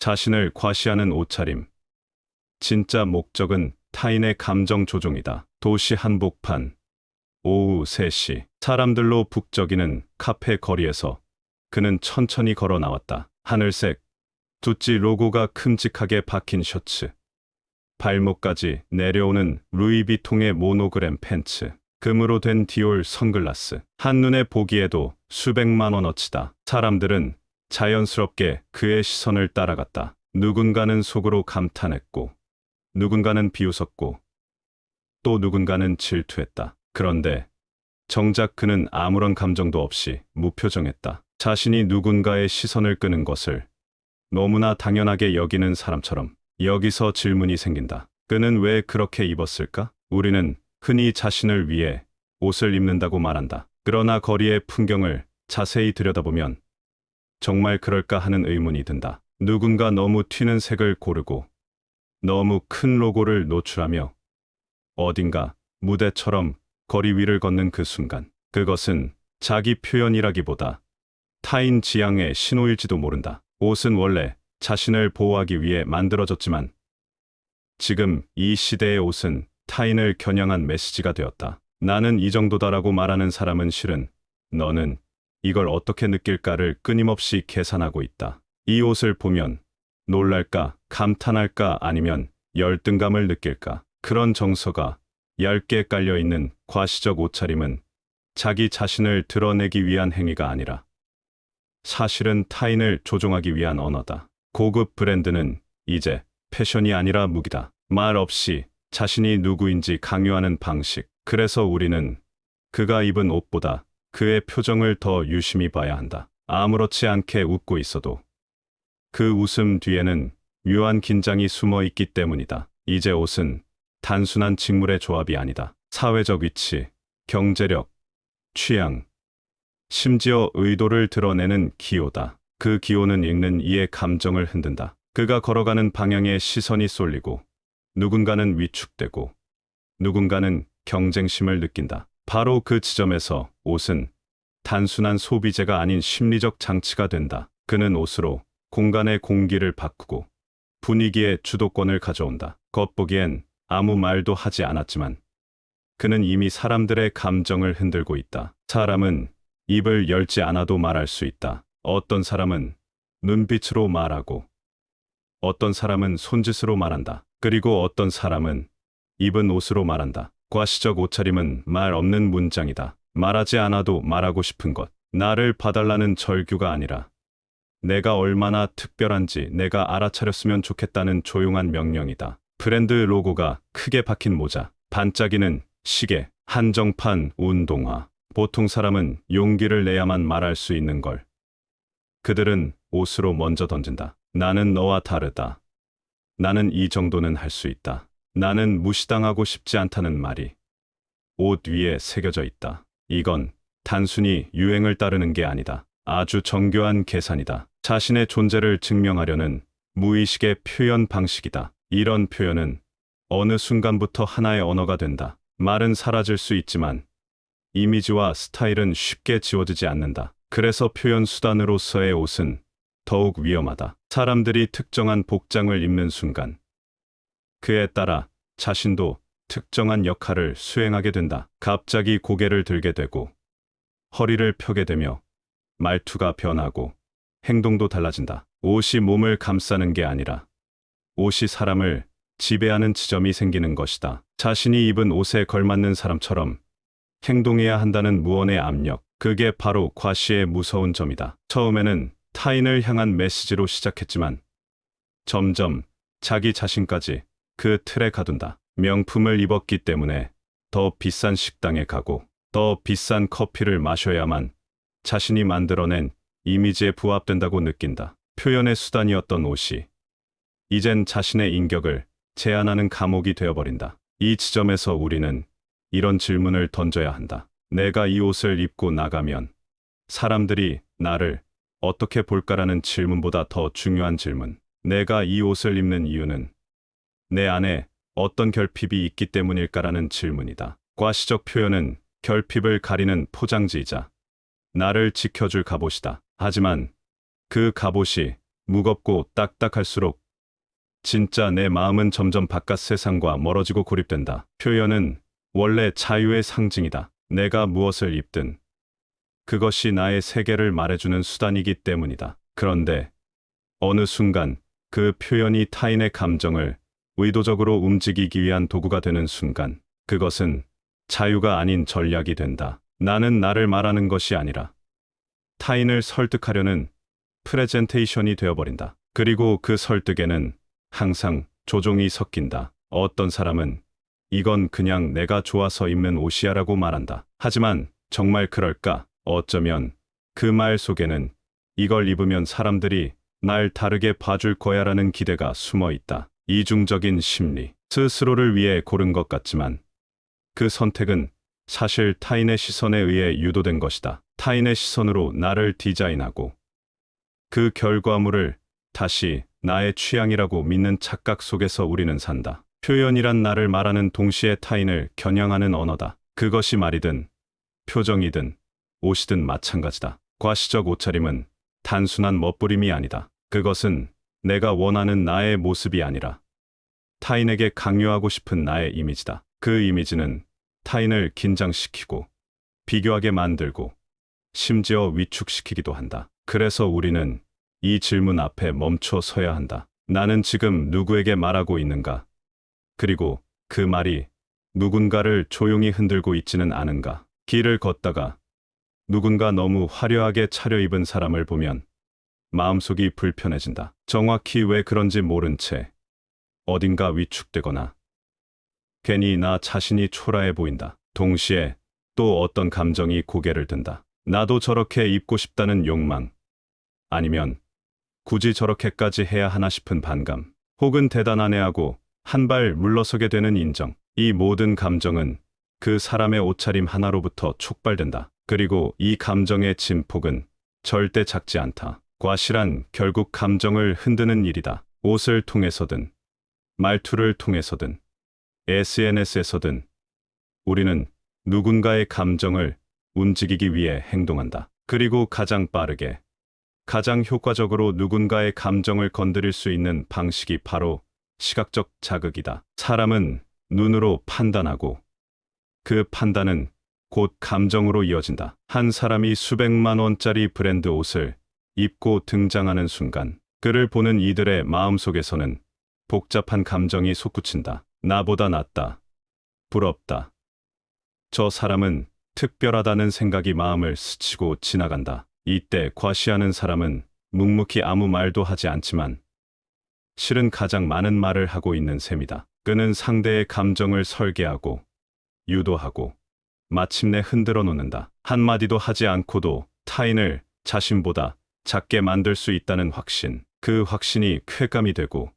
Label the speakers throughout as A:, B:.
A: 자신을 과시하는 옷차림. 진짜 목적은 타인의 감정 조종이다. 도시 한복판. 오후 3시. 사람들로 북적이는 카페 거리에서 그는 천천히 걸어 나왔다. 하늘색 두찌 로고가 큼직하게 박힌 셔츠. 발목까지 내려오는 루이비통의 모노그램 팬츠. 금으로 된 디올 선글라스. 한눈에 보기에도 수백만 원어치다. 사람들은 자연스럽게 그의 시선을 따라갔다. 누군가는 속으로 감탄했고, 누군가는 비웃었고, 또 누군가는 질투했다. 그런데 정작 그는 아무런 감정도 없이 무표정했다. 자신이 누군가의 시선을 끄는 것을 너무나 당연하게 여기는 사람처럼. 여기서 질문이 생긴다. 그는 왜 그렇게 입었을까? 우리는 흔히 자신을 위해 옷을 입는다고 말한다. 그러나 거리의 풍경을 자세히 들여다보면 정말 그럴까 하는 의문이 든다. 누군가 너무 튀는 색을 고르고 너무 큰 로고를 노출하며 어딘가 무대처럼 거리 위를 걷는 그 순간, 그것은 자기 표현이라기보다 타인 지향의 신호일지도 모른다. 옷은 원래 자신을 보호하기 위해 만들어졌지만 지금 이 시대의 옷은 타인을 겨냥한 메시지가 되었다. 나는 이 정도다라고 말하는 사람은 실은 너는 이걸 어떻게 느낄까를 끊임없이 계산하고 있다. 이 옷을 보면 놀랄까, 감탄할까, 아니면 열등감을 느낄까? 그런 정서가 얇게 깔려있는 과시적 옷차림은 자기 자신을 드러내기 위한 행위가 아니라 사실은 타인을 조종하기 위한 언어다. 고급 브랜드는 이제 패션이 아니라 무기다. 말 없이 자신이 누구인지 강요하는 방식. 그래서 우리는 그가 입은 옷보다 그의 표정을 더 유심히 봐야 한다. 아무렇지 않게 웃고 있어도 그 웃음 뒤에는 묘한 긴장이 숨어 있기 때문이다. 이제 옷은 단순한 직물의 조합이 아니다. 사회적 위치, 경제력, 취향, 심지어 의도를 드러내는 기호다. 그 기호는 읽는 이의 감정을 흔든다. 그가 걸어가는 방향에 시선이 쏠리고 누군가는 위축되고 누군가는 경쟁심을 느낀다. 바로 그 지점에서 옷은 단순한 소비재가 아닌 심리적 장치가 된다. 그는 옷으로 공간의 공기를 바꾸고 분위기의 주도권을 가져온다. 겉보기엔 아무 말도 하지 않았지만 그는 이미 사람들의 감정을 흔들고 있다. 사람은 입을 열지 않아도 말할 수 있다. 어떤 사람은 눈빛으로 말하고 어떤 사람은 손짓으로 말한다. 그리고 어떤 사람은 입은 옷으로 말한다. 과시적 옷차림은 말 없는 문장이다. 말하지 않아도 말하고 싶은 것. 나를 봐달라는 절규가 아니라 내가 얼마나 특별한지 내가 알아차렸으면 좋겠다는 조용한 명령이다. 브랜드 로고가 크게 박힌 모자, 반짝이는 시계, 한정판 운동화. 보통 사람은 용기를 내야만 말할 수 있는 걸 그들은 옷으로 먼저 던진다. 나는 너와 다르다. 나는 이 정도는 할 수 있다. 나는 무시당하고 싶지 않다는 말이 옷 위에 새겨져 있다. 이건 단순히 유행을 따르는 게 아니다. 아주 정교한 계산이다. 자신의 존재를 증명하려는 무의식의 표현 방식이다. 이런 표현은 어느 순간부터 하나의 언어가 된다. 말은 사라질 수 있지만 이미지와 스타일은 쉽게 지워지지 않는다. 그래서 표현 수단으로서의 옷은 더욱 위험하다. 사람들이 특정한 복장을 입는 순간 그에 따라 자신도 특정한 역할을 수행하게 된다. 갑자기 고개를 들게 되고 허리를 펴게 되며 말투가 변하고 행동도 달라진다. 옷이 몸을 감싸는 게 아니라 옷이 사람을 지배하는 지점이 생기는 것이다. 자신이 입은 옷에 걸맞는 사람처럼 행동해야 한다는 무언의 압력. 그게 바로 과시의 무서운 점이다. 처음에는 타인을 향한 메시지로 시작했지만 점점 자기 자신까지 그 틀에 가둔다. 명품을 입었기 때문에 더 비싼 식당에 가고 더 비싼 커피를 마셔야만 자신이 만들어낸 이미지에 부합된다고 느낀다. 표현의 수단이었던 옷이 이젠 자신의 인격을 제한하는 감옥이 되어버린다. 이 지점에서 우리는 이런 질문을 던져야 한다. 내가 이 옷을 입고 나가면 사람들이 나를 어떻게 볼까라는 질문보다 더 중요한 질문. 내가 이 옷을 입는 이유는 내 안에 어떤 결핍이 있기 때문일까라는 질문이다. 과시적 표현은 결핍을 가리는 포장지이자 나를 지켜줄 갑옷이다. 하지만 그 갑옷이 무겁고 딱딱할수록 진짜 내 마음은 점점 바깥 세상과 멀어지고 고립된다. 표현은 원래 자유의 상징이다. 내가 무엇을 입든 그것이 나의 세계를 말해주는 수단이기 때문이다. 그런데 어느 순간 그 표현이 타인의 감정을 의도적으로 움직이기 위한 도구가 되는 순간 그것은 자유가 아닌 전략이 된다. 나는 나를 말하는 것이 아니라 타인을 설득하려는 프레젠테이션이 되어버린다. 그리고 그 설득에는 항상 조종이 섞인다. 어떤 사람은 이건 그냥 내가 좋아서 입는 옷이야라고 말한다. 하지만 정말 그럴까? 어쩌면 그 말 속에는 이걸 입으면 사람들이 날 다르게 봐줄 거야라는 기대가 숨어 있다. 이중적인 심리. 스스로를 위해 고른 것 같지만 그 선택은 사실 타인의 시선에 의해 유도된 것이다. 타인의 시선으로 나를 디자인하고 그 결과물을 다시 나의 취향이라고 믿는 착각 속에서 우리는 산다. 표현이란 나를 말하는 동시에 타인을 겨냥하는 언어다. 그것이 말이든 표정이든 옷이든 마찬가지다. 과시적 옷차림은 단순한 멋부림이 아니다. 그것은 내가 원하는 나의 모습이 아니라 타인에게 강요하고 싶은 나의 이미지다. 그 이미지는 타인을 긴장시키고 비교하게 만들고 심지어 위축시키기도 한다. 그래서 우리는 이 질문 앞에 멈춰 서야 한다. 나는 지금 누구에게 말하고 있는가? 그리고 그 말이 누군가를 조용히 흔들고 있지는 않은가? 길을 걷다가 누군가 너무 화려하게 차려입은 사람을 보면 마음속이 불편해진다. 정확히 왜 그런지 모른 채 어딘가 위축되거나 괜히 나 자신이 초라해 보인다. 동시에 또 어떤 감정이 고개를 든다. 나도 저렇게 입고 싶다는 욕망, 아니면 굳이 저렇게까지 해야 하나 싶은 반감, 혹은 대단하네 하고 한 발 물러서게 되는 인정. 이 모든 감정은 그 사람의 옷차림 하나로부터 촉발된다. 그리고 이 감정의 진폭은 절대 작지 않다. 과시란 결국 감정을 흔드는 일이다. 옷을 통해서든 말투를 통해서든 SNS에서든 우리는 누군가의 감정을 움직이기 위해 행동한다. 그리고 가장 빠르게, 가장 효과적으로 누군가의 감정을 건드릴 수 있는 방식이 바로 시각적 자극이다. 사람은 눈으로 판단하고 그 판단은 곧 감정으로 이어진다. 한 사람이 수백만 원짜리 브랜드 옷을 입고 등장하는 순간 그를 보는 이들의 마음속에서는 복잡한 감정이 솟구친다. 나보다 낫다. 부럽다. 저 사람은 특별하다는 생각이 마음을 스치고 지나간다. 이때 과시하는 사람은 묵묵히 아무 말도 하지 않지만 실은 가장 많은 말을 하고 있는 셈이다. 그는 상대의 감정을 설계하고 유도하고 마침내 흔들어 놓는다. 한마디도 하지 않고도 타인을 자신보다 작게 만들 수 있다는 확신. 그 확신이 쾌감이 되고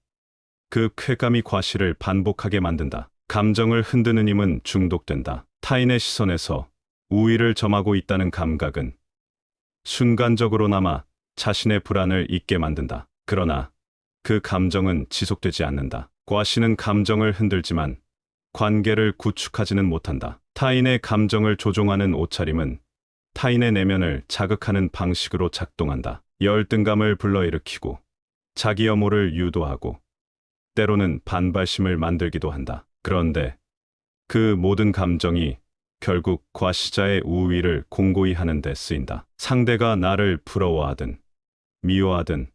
A: 그 쾌감이 과시를 반복하게 만든다. 감정을 흔드는 힘은 중독된다. 타인의 시선에서 우위를 점하고 있다는 감각은 순간적으로나마 자신의 불안을 잊게 만든다. 그러나 그 감정은 지속되지 않는다. 과시는 감정을 흔들지만 관계를 구축하지는 못한다. 타인의 감정을 조종하는 옷차림은 타인의 내면을 자극하는 방식으로 작동한다. 열등감을 불러일으키고 자기 혐오를 유도하고 때로는 반발심을 만들기도 한다. 그런데 그 모든 감정이 결국 과시자의 우위를 공고히 하는 데 쓰인다. 상대가 나를 부러워하든 미워하든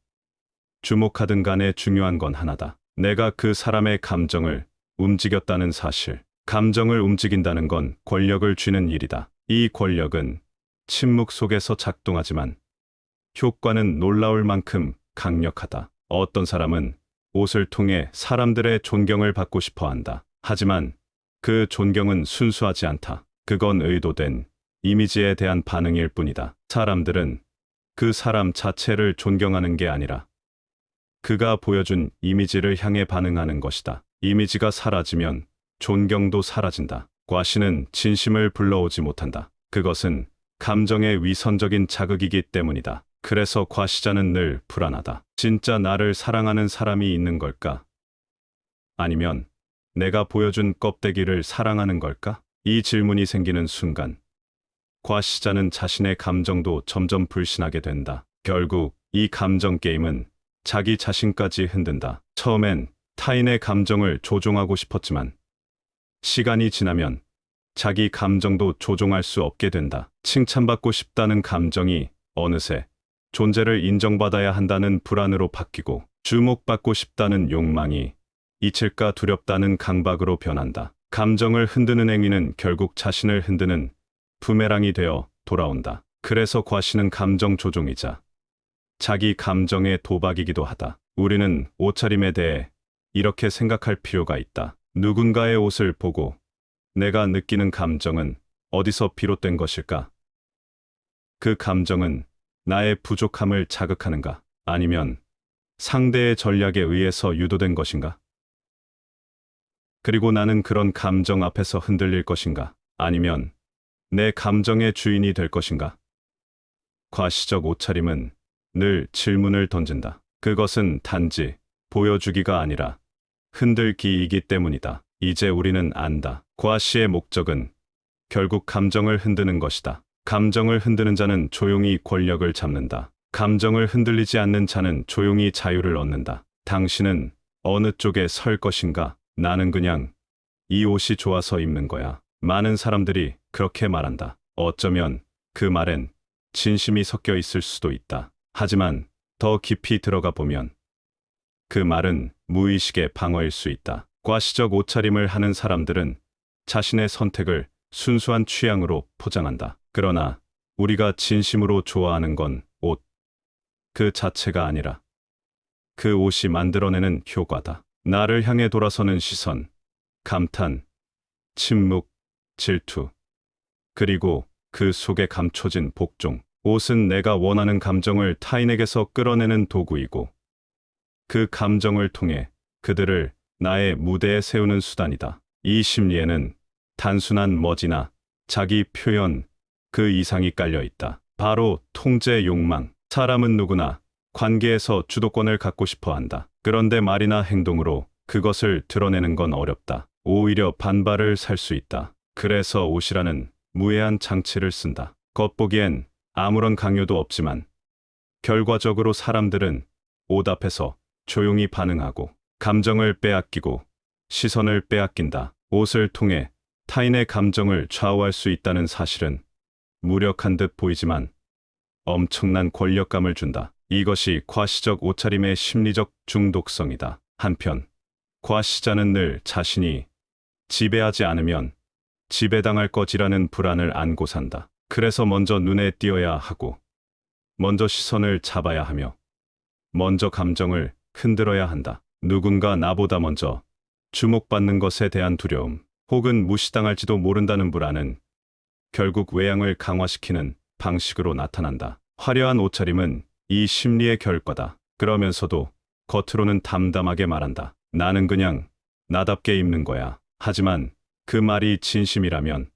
A: 주목하든 간에 중요한 건 하나다. 내가 그 사람의 감정을 움직였다는 사실. 감정을 움직인다는 건 권력을 쥐는 일이다. 이 권력은 침묵 속에서 작동하지만 효과는 놀라울 만큼 강력하다. 어떤 사람은 옷을 통해 사람들의 존경을 받고 싶어 한다. 하지만 그 존경은 순수하지 않다. 그건 의도된 이미지에 대한 반응일 뿐이다. 사람들은 그 사람 자체를 존경하는 게 아니라 그가 보여준 이미지를 향해 반응하는 것이다. 이미지가 사라지면 존경도 사라진다. 과시는 진심을 불러오지 못한다. 그것은 감정의 위선적인 자극이기 때문이다. 그래서 과시자는 늘 불안하다. 진짜 나를 사랑하는 사람이 있는 걸까? 아니면 내가 보여준 껍데기를 사랑하는 걸까? 이 질문이 생기는 순간 과시자는 자신의 감정도 점점 불신하게 된다. 결국 이 감정 게임은 자기 자신까지 흔든다. 처음엔 타인의 감정을 조종하고 싶었지만 시간이 지나면 자기 감정도 조종할 수 없게 된다. 칭찬받고 싶다는 감정이 어느새 존재를 인정받아야 한다는 불안으로 바뀌고 주목받고 싶다는 욕망이 잊힐까 두렵다는 강박으로 변한다. 감정을 흔드는 행위는 결국 자신을 흔드는 부메랑이 되어 돌아온다. 그래서 과시는 감정 조종이자 자기 감정의 도박이기도 하다. 우리는 옷차림에 대해 이렇게 생각할 필요가 있다. 누군가의 옷을 보고 내가 느끼는 감정은 어디서 비롯된 것일까? 그 감정은 나의 부족함을 자극하는가? 아니면 상대의 전략에 의해서 유도된 것인가? 그리고 나는 그런 감정 앞에서 흔들릴 것인가? 아니면 내 감정의 주인이 될 것인가? 과시적 옷차림은 늘 질문을 던진다. 그것은 단지 보여주기가 아니라 흔들기이기 때문이다. 이제 우리는 안다. 과시의 목적은 결국 감정을 흔드는 것이다. 감정을 흔드는 자는 조용히 권력을 잡는다. 감정을 흔들리지 않는 자는 조용히 자유를 얻는다. 당신은 어느 쪽에 설 것인가? 나는 그냥 이 옷이 좋아서 입는 거야. 많은 사람들이 그렇게 말한다. 어쩌면 그 말엔 진심이 섞여 있을 수도 있다. 하지만 더 깊이 들어가 보면 그 말은 무의식의 방어일 수 있다. 과시적 옷차림을 하는 사람들은 자신의 선택을 순수한 취향으로 포장한다. 그러나 우리가 진심으로 좋아하는 건 옷 그 자체가 아니라 그 옷이 만들어내는 효과다. 나를 향해 돌아서는 시선, 감탄, 침묵, 질투, 그리고 그 속에 감춰진 복종. 옷은 내가 원하는 감정을 타인에게서 끌어내는 도구이고 그 감정을 통해 그들을 나의 무대에 세우는 수단이다. 이 심리에는 단순한 멋이나 자기 표현 그 이상이 깔려 있다. 바로 통제 욕망. 사람은 누구나 관계에서 주도권을 갖고 싶어 한다. 그런데 말이나 행동으로 그것을 드러내는 건 어렵다. 오히려 반발을 살 수 있다. 그래서 옷이라는 무해한 장치를 쓴다. 겉보기엔 아무런 강요도 없지만 결과적으로 사람들은 옷 앞에서 조용히 반응하고 감정을 빼앗기고 시선을 빼앗긴다. 옷을 통해 타인의 감정을 좌우할 수 있다는 사실은 무력한 듯 보이지만 엄청난 권력감을 준다. 이것이 과시적 옷차림의 심리적 중독성이다. 한편 과시자는 늘 자신이 지배하지 않으면 지배당할 것이라는 불안을 안고 산다. 그래서 먼저 눈에 띄어야 하고 먼저 시선을 잡아야 하며 먼저 감정을 흔들어야 한다. 누군가 나보다 먼저 주목받는 것에 대한 두려움 혹은 무시당할지도 모른다는 불안은 결국 외양을 강화시키는 방식으로 나타난다. 화려한 옷차림은 이 심리의 결과다. 그러면서도 겉으로는 담담하게 말한다. 나는 그냥 나답게 입는 거야. 하지만 그 말이 진심이라면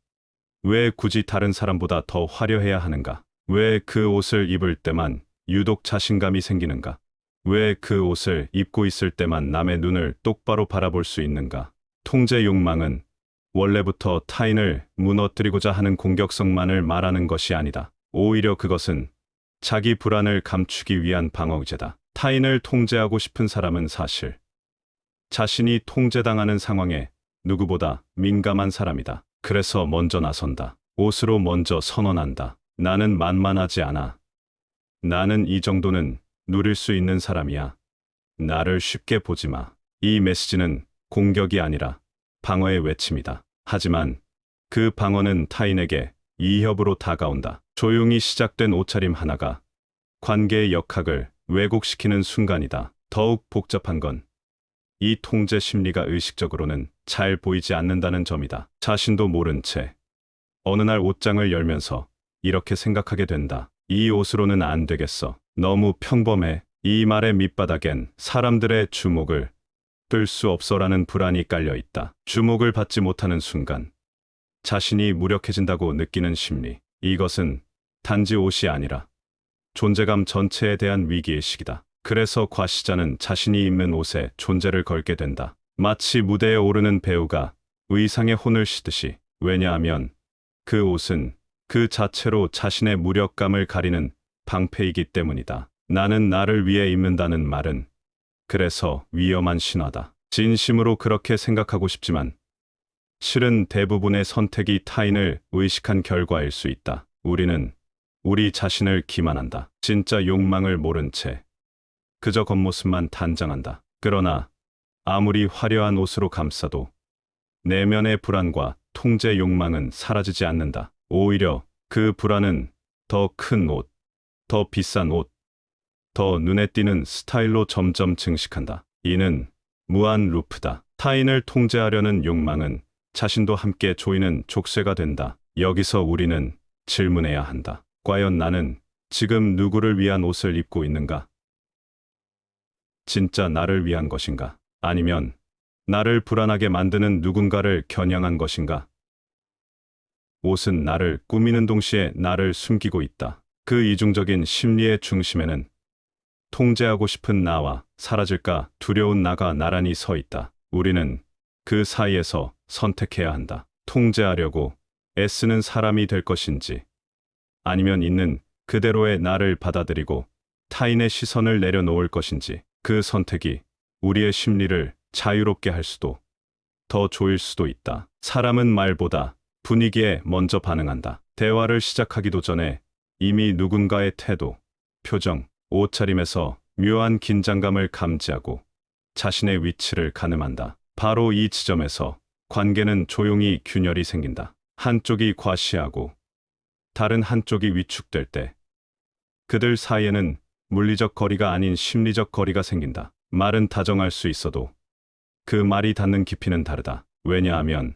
A: 왜 굳이 다른 사람보다 더 화려해야 하는가? 왜 그 옷을 입을 때만 유독 자신감이 생기는가? 왜 그 옷을 입고 있을 때만 남의 눈을 똑바로 바라볼 수 있는가? 통제 욕망은 원래부터 타인을 무너뜨리고자 하는 공격성만을 말하는 것이 아니다. 오히려 그것은 자기 불안을 감추기 위한 방어의제다. 타인을 통제하고 싶은 사람은 사실 자신이 통제당하는 상황에 누구보다 민감한 사람이다. 그래서 먼저 나선다. 옷으로 먼저 선언한다. 나는 만만하지 않아. 나는 이 정도는 누릴 수 있는 사람이야. 나를 쉽게 보지 마. 이 메시지는 공격이 아니라 방어의 외침이다. 하지만 그 방어는 타인에게 위협으로 다가온다. 조용히 시작된 옷차림 하나가 관계의 역학을 왜곡시키는 순간이다. 더욱 복잡한 건 이 통제 심리가 의식적으로는 잘 보이지 않는다는 점이다. 자신도 모른 채 어느 날 옷장을 열면서 이렇게 생각하게 된다. 이 옷으로는 안 되겠어. 너무 평범해. 이 말의 밑바닥엔 사람들의 주목을 끌 수 없어라는 불안이 깔려 있다. 주목을 받지 못하는 순간 자신이 무력해진다고 느끼는 심리. 이것은 단지 옷이 아니라 존재감 전체에 대한 위기의식이다. 그래서 과시자는 자신이 입는 옷에 존재를 걸게 된다. 마치 무대에 오르는 배우가 의상에 혼을 싣듯이. 왜냐하면 그 옷은 그 자체로 자신의 무력감을 가리는 방패이기 때문이다. 나는 나를 위해 입는다는 말은 그래서 위험한 신화다. 진심으로 그렇게 생각하고 싶지만 실은 대부분의 선택이 타인을 의식한 결과일 수 있다. 우리는 우리 자신을 기만한다. 진짜 욕망을 모른 채 그저 겉모습만 단장한다. 그러나 아무리 화려한 옷으로 감싸도 내면의 불안과 통제 욕망은 사라지지 않는다. 오히려 그 불안은 더 큰 옷, 더 비싼 옷, 더 눈에 띄는 스타일로 점점 증식한다. 이는 무한 루프다. 타인을 통제하려는 욕망은 자신도 함께 조이는 족쇄가 된다. 여기서 우리는 질문해야 한다. 과연 나는 지금 누구를 위한 옷을 입고 있는가? 진짜 나를 위한 것인가? 아니면 나를 불안하게 만드는 누군가를 겨냥한 것인가? 옷은 나를 꾸미는 동시에 나를 숨기고 있다. 그 이중적인 심리의 중심에는 통제하고 싶은 나와 사라질까 두려운 나가 나란히 서 있다. 우리는 그 사이에서 선택해야 한다. 통제하려고 애쓰는 사람이 될 것인지, 아니면 있는 그대로의 나를 받아들이고 타인의 시선을 내려놓을 것인지. 그 선택이 우리의 심리를 자유롭게 할 수도, 더 조일 수도 있다. 사람은 말보다 분위기에 먼저 반응한다. 대화를 시작하기도 전에 이미 누군가의 태도, 표정, 옷차림에서 묘한 긴장감을 감지하고 자신의 위치를 가늠한다. 바로 이 지점에서 관계는 조용히 균열이 생긴다. 한쪽이 과시하고 다른 한쪽이 위축될 때 그들 사이에는 물리적 거리가 아닌 심리적 거리가 생긴다. 말은 다정할 수 있어도 그 말이 닿는 깊이는 다르다. 왜냐하면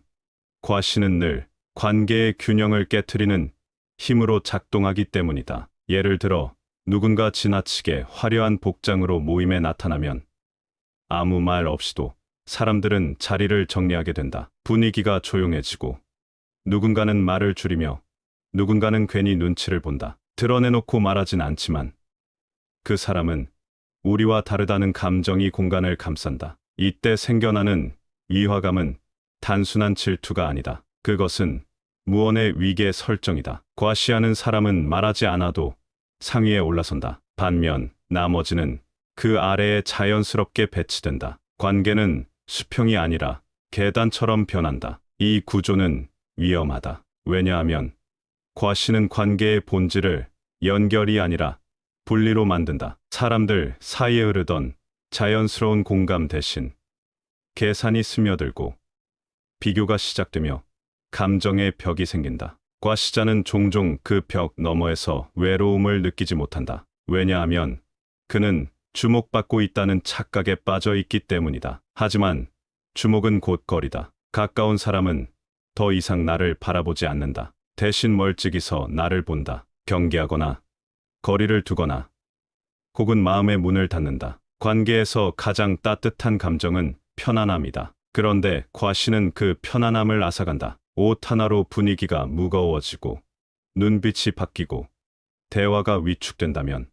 A: 과시는 늘 관계의 균형을 깨트리는 힘으로 작동하기 때문이다. 예를 들어 누군가 지나치게 화려한 복장으로 모임에 나타나면 아무 말 없이도 사람들은 자리를 정리하게 된다. 분위기가 조용해지고 누군가는 말을 줄이며 누군가는 괜히 눈치를 본다. 드러내놓고 말하진 않지만 그 사람은 우리와 다르다는 감정이 공간을 감싼다. 이때 생겨나는 위화감은 단순한 질투가 아니다. 그것은 무언의 위계 설정이다. 과시하는 사람은 말하지 않아도 상위에 올라선다. 반면 나머지는 그 아래에 자연스럽게 배치된다. 관계는 수평이 아니라 계단처럼 변한다. 이 구조는 위험하다. 왜냐하면 과시는 관계의 본질을 연결이 아니라 분리로 만든다. 사람들 사이에 흐르던 자연스러운 공감 대신 계산이 스며들고 비교가 시작되며 감정의 벽이 생긴다. 과시자는 종종 그 벽 너머에서 외로움을 느끼지 못한다. 왜냐하면 그는 주목받고 있다는 착각에 빠져 있기 때문이다. 하지만 주목은 곧 거리다. 가까운 사람은 더 이상 나를 바라보지 않는다. 대신 멀찍이 서 나를 본다. 경계하거나 거리를 두거나 혹은 마음의 문을 닫는다. 관계에서 가장 따뜻한 감정은 편안함이다. 그런데 과시는 그 편안함을 앗아간다. 옷 하나로 분위기가 무거워지고 눈빛이 바뀌고 대화가 위축된다면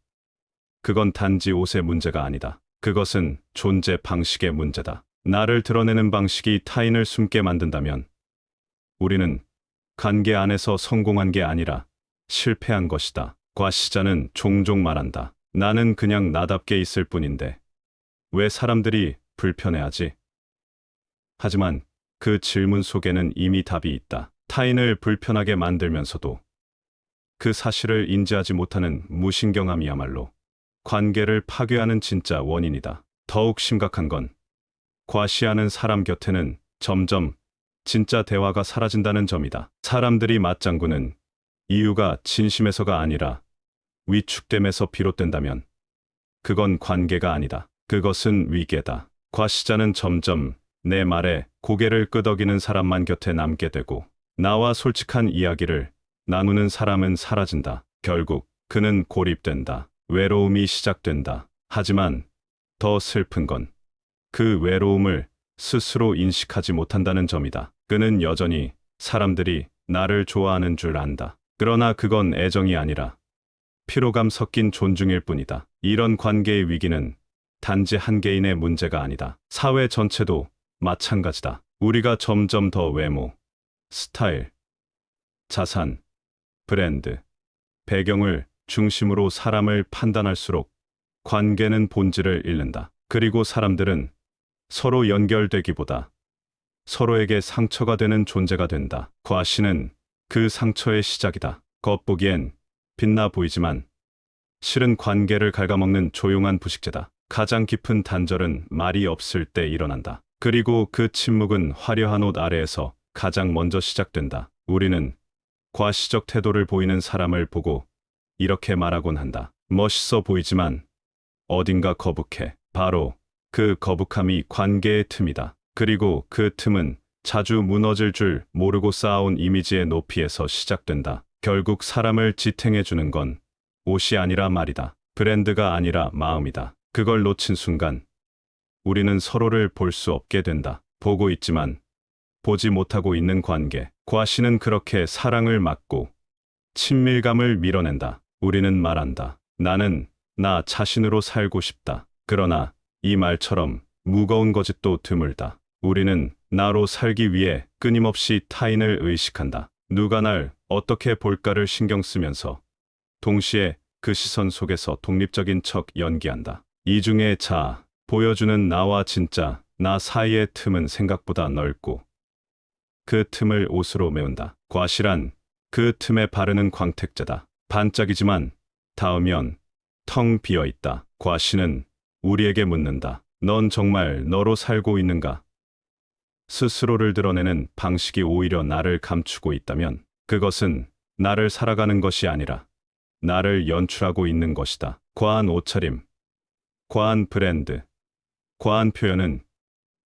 A: 그건 단지 옷의 문제가 아니다. 그것은 존재 방식의 문제다. 나를 드러내는 방식이 타인을 숨게 만든다면 우리는 관계 안에서 성공한 게 아니라 실패한 것이다. 과시자는 종종 말한다. 나는 그냥 나답게 있을 뿐인데 왜 사람들이 불편해하지? 하지만 그 질문 속에는 이미 답이 있다. 타인을 불편하게 만들면서도 그 사실을 인지하지 못하는 무신경함이야말로 관계를 파괴하는 진짜 원인이다. 더욱 심각한 건 과시하는 사람 곁에는 점점 진짜 대화가 사라진다는 점이다. 사람들이 맞장구는 이유가 진심에서가 아니라 위축됨에서 비롯된다면 그건 관계가 아니다. 그것은 위계다. 과시자는 점점 내 말에 고개를 끄덕이는 사람만 곁에 남게 되고 나와 솔직한 이야기를 나누는 사람은 사라진다. 결국 그는 고립된다. 외로움이 시작된다. 하지만 더 슬픈 건 그 외로움을 스스로 인식하지 못한다는 점이다. 그는 여전히 사람들이 나를 좋아하는 줄 안다. 그러나 그건 애정이 아니라 피로감 섞인 존중일 뿐이다. 이런 관계의 위기는 단지 한 개인의 문제가 아니다. 사회 전체도 마찬가지다. 우리가 점점 더 외모, 스타일, 자산, 브랜드, 배경을 중심으로 사람을 판단할수록 관계는 본질을 잃는다. 그리고 사람들은 서로 연결되기보다 서로에게 상처가 되는 존재가 된다. 과시는 그 상처의 시작이다. 겉보기엔 빛나 보이지만 실은 관계를 갉아먹는 조용한 부식제다. 가장 깊은 단절은 말이 없을 때 일어난다. 그리고 그 침묵은 화려한 옷 아래에서 가장 먼저 시작된다. 우리는 과시적 태도를 보이는 사람을 보고 이렇게 말하곤 한다. 멋있어 보이지만 어딘가 거북해. 바로 그 거북함이 관계의 틈이다. 그리고 그 틈은 자주 무너질 줄 모르고 쌓아온 이미지의 높이에서 시작된다. 결국 사람을 지탱해주는 건 옷이 아니라 말이다. 브랜드가 아니라 마음이다. 그걸 놓친 순간 우리는 서로를 볼 수 없게 된다. 보고 있지만 보지 못하고 있는 관계. 과시는 그렇게 사랑을 막고 친밀감을 밀어낸다. 우리는 말한다. 나는 나 자신으로 살고 싶다. 그러나 이 말처럼 무거운 거짓도 드물다. 우리는 나로 살기 위해 끊임없이 타인을 의식한다. 누가 날 어떻게 볼까를 신경 쓰면서 동시에 그 시선 속에서 독립적인 척 연기한다. 이중의 자, 보여주는 나와 진짜 나 사이의 틈은 생각보다 넓고 그 틈을 옷으로 메운다. 과시란 그 틈에 바르는 광택제다. 반짝이지만 닿으면 텅 비어 있다. 과시는 우리에게 묻는다. 넌 정말 너로 살고 있는가? 스스로를 드러내는 방식이 오히려 나를 감추고 있다면 그것은 나를 살아가는 것이 아니라 나를 연출하고 있는 것이다. 과한 옷차림, 과한 브랜드, 과한 표현은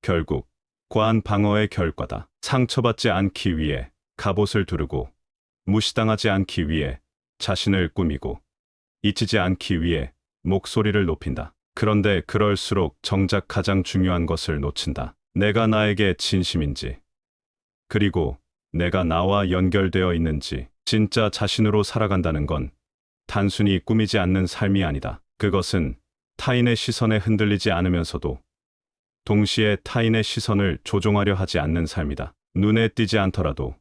A: 결국 과한 방어의 결과다. 상처받지 않기 위해 갑옷을 두르고 무시당하지 않기 위해 자신을 꾸미고 잊히지 않기 위해 목소리를 높인다. 그런데 그럴수록 정작 가장 중요한 것을 놓친다. 내가 나에게 진심인지, 그리고 내가 나와 연결되어 있는지. 진짜 자신으로 살아간다는 건 단순히 꾸미지 않는 삶이 아니다. 그것은 타인의 시선에 흔들리지 않으면서도 동시에 타인의 시선을 조종하려 하지 않는 삶이다. 눈에 띄지 않더라도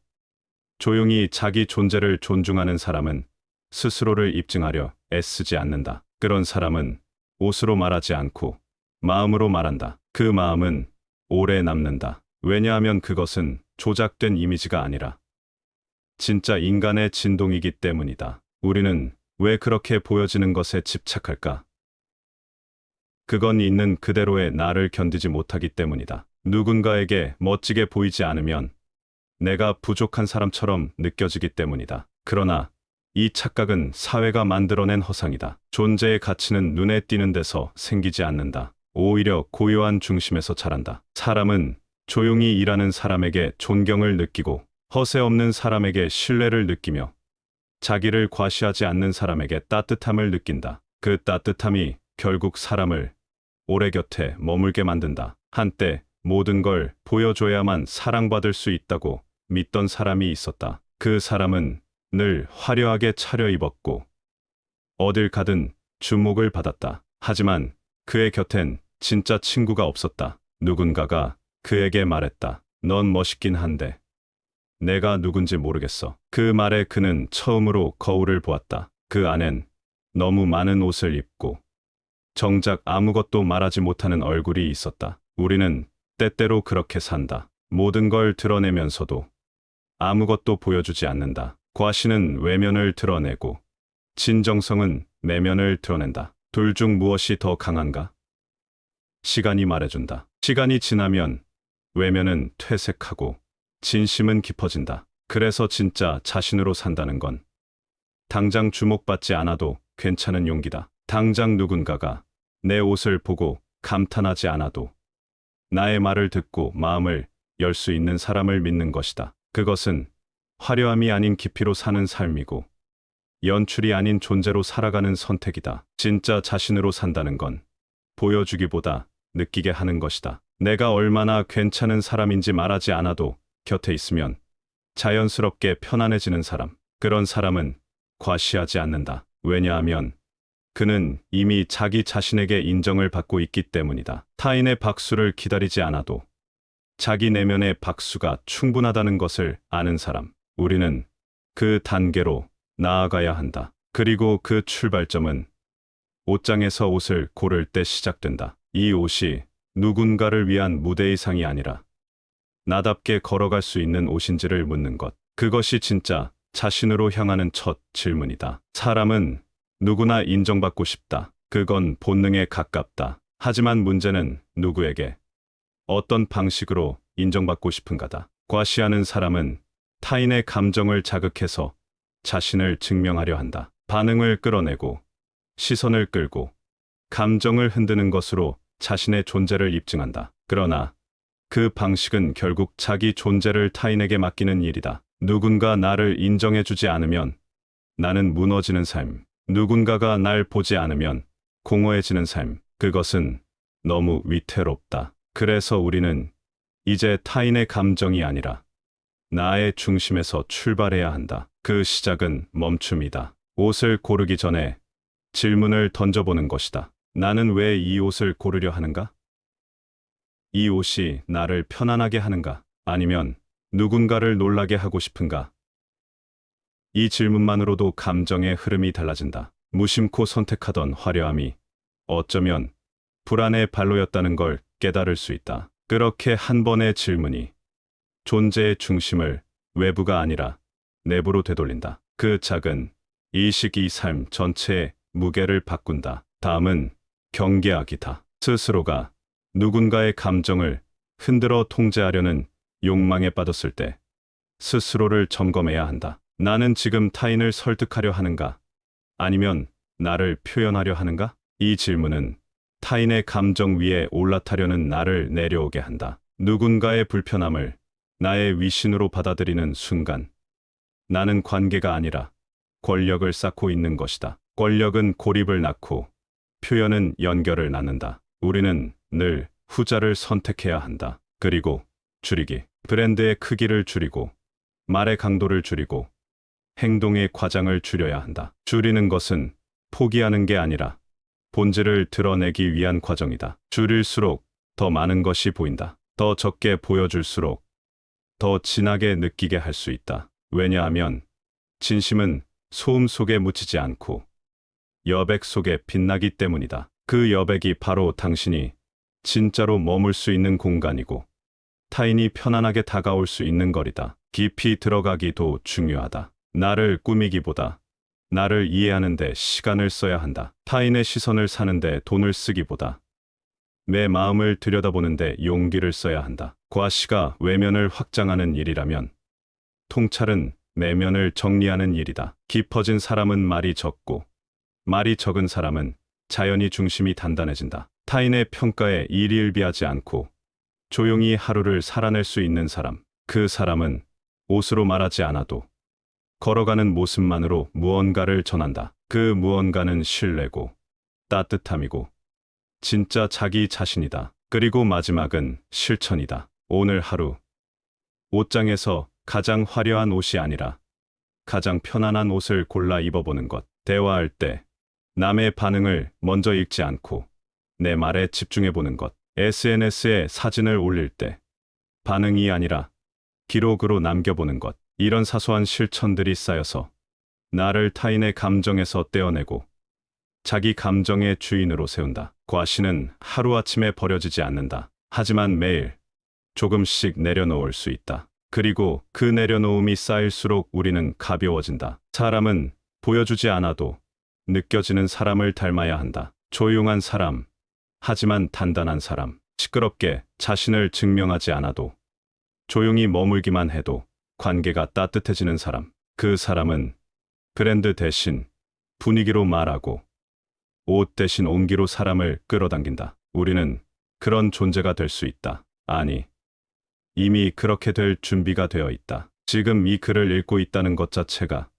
A: 조용히 자기 존재를 존중하는 사람은 스스로를 입증하려 애쓰지 않는다. 그런 사람은 옷으로 말하지 않고 마음으로 말한다. 그 마음은 오래 남는다. 왜냐하면 그것은 조작된 이미지가 아니라 진짜 인간의 진동이기 때문이다. 우리는 왜 그렇게 보여지는 것에 집착할까? 그건 있는 그대로의 나를 견디지 못하기 때문이다. 누군가에게 멋지게 보이지 않으면 내가 부족한 사람처럼 느껴지기 때문이다. 그러나 이 착각은 사회가 만들어낸 허상이다. 존재의 가치는 눈에 띄는 데서 생기지 않는다. 오히려 고요한 중심에서 자란다. 사람은 조용히 일하는 사람에게 존경을 느끼고 허세 없는 사람에게 신뢰를 느끼며 자기를 과시하지 않는 사람에게 따뜻함을 느낀다. 그 따뜻함이 결국 사람을 오래 곁에 머물게 만든다. 한때 모든 걸 보여줘야만 사랑받을 수 있다고 믿던 사람이 있었다. 그 사람은 늘 화려하게 차려입었고 어딜 가든 주목을 받았다. 하지만 그의 곁엔 진짜 친구가 없었다. 누군가가 그에게 말했다. 넌 멋있긴 한데 내가 누군지 모르겠어. 그 말에 그는 처음으로 거울을 보았다. 그 안엔 너무 많은 옷을 입고 정작 아무것도 말하지 못하는 얼굴이 있었다. 우리는 때때로 그렇게 산다. 모든 걸 드러내면서도 아무것도 보여주지 않는다. 과시는 외면을 드러내고 진정성은 내면을 드러낸다. 둘 중 무엇이 더 강한가? 시간이 말해준다. 시간이 지나면 외면은 퇴색하고 진심은 깊어진다. 그래서 진짜 자신으로 산다는 건 당장 주목받지 않아도 괜찮은 용기다. 당장 누군가가 내 옷을 보고 감탄하지 않아도 나의 말을 듣고 마음을 열 수 있는 사람을 믿는 것이다. 그것은 화려함이 아닌 깊이로 사는 삶이고 연출이 아닌 존재로 살아가는 선택이다. 진짜 자신으로 산다는 건 보여주기보다 느끼게 하는 것이다. 내가 얼마나 괜찮은 사람인지 말하지 않아도 곁에 있으면 자연스럽게 편안해지는 사람. 그런 사람은 과시하지 않는다. 왜냐하면 그는 이미 자기 자신에게 인정을 받고 있기 때문이다. 타인의 박수를 기다리지 않아도 자기 내면의 박수가 충분하다는 것을 아는 사람. 우리는 그 단계로 나아가야 한다. 그리고 그 출발점은 옷장에서 옷을 고를 때 시작된다. 이 옷이 누군가를 위한 무대 의상이 아니라 나답게 걸어갈 수 있는 옷인지를 묻는 것. 그것이 진짜 자신으로 향하는 첫 질문이다. 사람은 누구나 인정받고 싶다. 그건 본능에 가깝다. 하지만 문제는 누구에게, 어떤 방식으로 인정받고 싶은가다. 과시하는 사람은 타인의 감정을 자극해서 자신을 증명하려 한다. 반응을 끌어내고, 시선을 끌고, 감정을 흔드는 것으로 자신의 존재를 입증한다. 그러나 그 방식은 결국 자기 존재를 타인에게 맡기는 일이다. 누군가 나를 인정해주지 않으면 나는 무너지는 삶. 누군가가 날 보지 않으면 공허해지는 삶. 그것은 너무 위태롭다. 그래서 우리는 이제 타인의 감정이 아니라 나의 중심에서 출발해야 한다. 그 시작은 멈춤이다. 옷을 고르기 전에 질문을 던져보는 것이다. 나는 왜 이 옷을 고르려 하는가? 이 옷이 나를 편안하게 하는가? 아니면 누군가를 놀라게 하고 싶은가? 이 질문만으로도 감정의 흐름이 달라진다. 무심코 선택하던 화려함이 어쩌면 불안의 발로였다는 걸 깨달을 수 있다. 그렇게 한 번의 질문이 존재의 중심을 외부가 아니라 내부로 되돌린다. 그 작은 이식이 삶 전체의 무게를 바꾼다. 다음은 경계하기다. 스스로가 누군가의 감정을 흔들어 통제하려는 욕망에 빠졌을 때 스스로를 점검해야 한다. 나는 지금 타인을 설득하려 하는가? 아니면 나를 표현하려 하는가? 이 질문은 타인의 감정 위에 올라타려는 나를 내려오게 한다. 누군가의 불편함을 나의 위신으로 받아들이는 순간 나는 관계가 아니라 권력을 쌓고 있는 것이다. 권력은 고립을 낳고 표현은 연결을 낳는다. 우리는 늘 후자를 선택해야 한다. 그리고 줄이기. 브랜드의 크기를 줄이고 말의 강도를 줄이고 행동의 과장을 줄여야 한다. 줄이는 것은 포기하는 게 아니라 본질을 드러내기 위한 과정이다. 줄일수록 더 많은 것이 보인다. 더 적게 보여줄수록 더 진하게 느끼게 할 수 있다. 왜냐하면 진심은 소음 속에 묻히지 않고 여백 속에 빛나기 때문이다. 그 여백이 바로 당신이 진짜로 머물 수 있는 공간이고 타인이 편안하게 다가올 수 있는 거리다. 깊이 들어가기도 중요하다. 나를 꾸미기보다 나를 이해하는 데 시간을 써야 한다. 타인의 시선을 사는데 돈을 쓰기보다 내 마음을 들여다보는 데 용기를 써야 한다. 과시가 외면을 확장하는 일이라면 통찰은 내면을 정리하는 일이다. 깊어진 사람은 말이 적고 말이 적은 사람은 자연히 중심이 단단해진다. 타인의 평가에 일희일비하지 않고 조용히 하루를 살아낼 수 있는 사람. 그 사람은 옷으로 말하지 않아도 걸어가는 모습만으로 무언가를 전한다. 그 무언가는 신뢰고 따뜻함이고 진짜 자기 자신이다. 그리고 마지막은 실천이다. 오늘 하루 옷장에서 가장 화려한 옷이 아니라 가장 편안한 옷을 골라 입어보는 것. 대화할 때 남의 반응을 먼저 읽지 않고 내 말에 집중해보는 것. SNS에 사진을 올릴 때 반응이 아니라 기록으로 남겨보는 것. 이런 사소한 실천들이 쌓여서 나를 타인의 감정에서 떼어내고 자기 감정의 주인으로 세운다. 과시는 하루아침에 버려지지 않는다. 하지만 매일 조금씩 내려놓을 수 있다. 그리고 그 내려놓음이 쌓일수록 우리는 가벼워진다. 사람은 보여주지 않아도 느껴지는 사람을 닮아야 한다. 조용한 사람, 하지만 단단한 사람. 시끄럽게 자신을 증명하지 않아도 조용히 머물기만 해도 관계가 따뜻해지는 사람. 그 사람은 브랜드 대신 분위기로 말하고 옷 대신 온기로 사람을 끌어당긴다. 우리는 그런 존재가 될 수 있다. 아니, 이미 그렇게 될 준비가 되어 있다. 지금 이 글을 읽고 있다는 것 자체가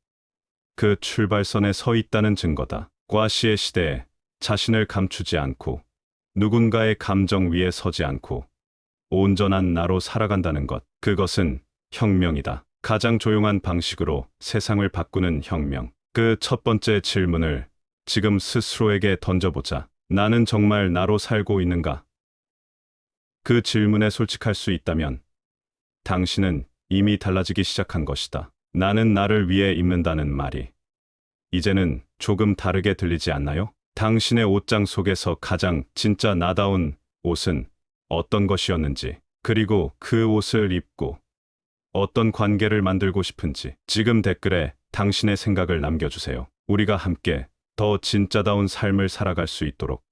A: 그 출발선에 서 있다는 증거다. 과시의 시대에 자신을 감추지 않고 누군가의 감정 위에 서지 않고 온전한 나로 살아간다는 것. 그것은 혁명이다. 가장 조용한 방식으로 세상을 바꾸는 혁명. 그 첫 번째 질문을 지금 스스로에게 던져보자. 나는 정말 나로 살고 있는가? 그 질문에 솔직할 수 있다면 당신은 이미 달라지기 시작한 것이다. 나는 나를 위해 입는다는 말이 이제는 조금 다르게 들리지 않나요? 당신의 옷장 속에서 가장 진짜 나다운 옷은 어떤 것이었는지, 그리고 그 옷을 입고 어떤 관계를 만들고 싶은지 지금 댓글에 당신의 생각을 남겨주세요. 우리가 함께 더 진짜다운 삶을 살아갈 수 있도록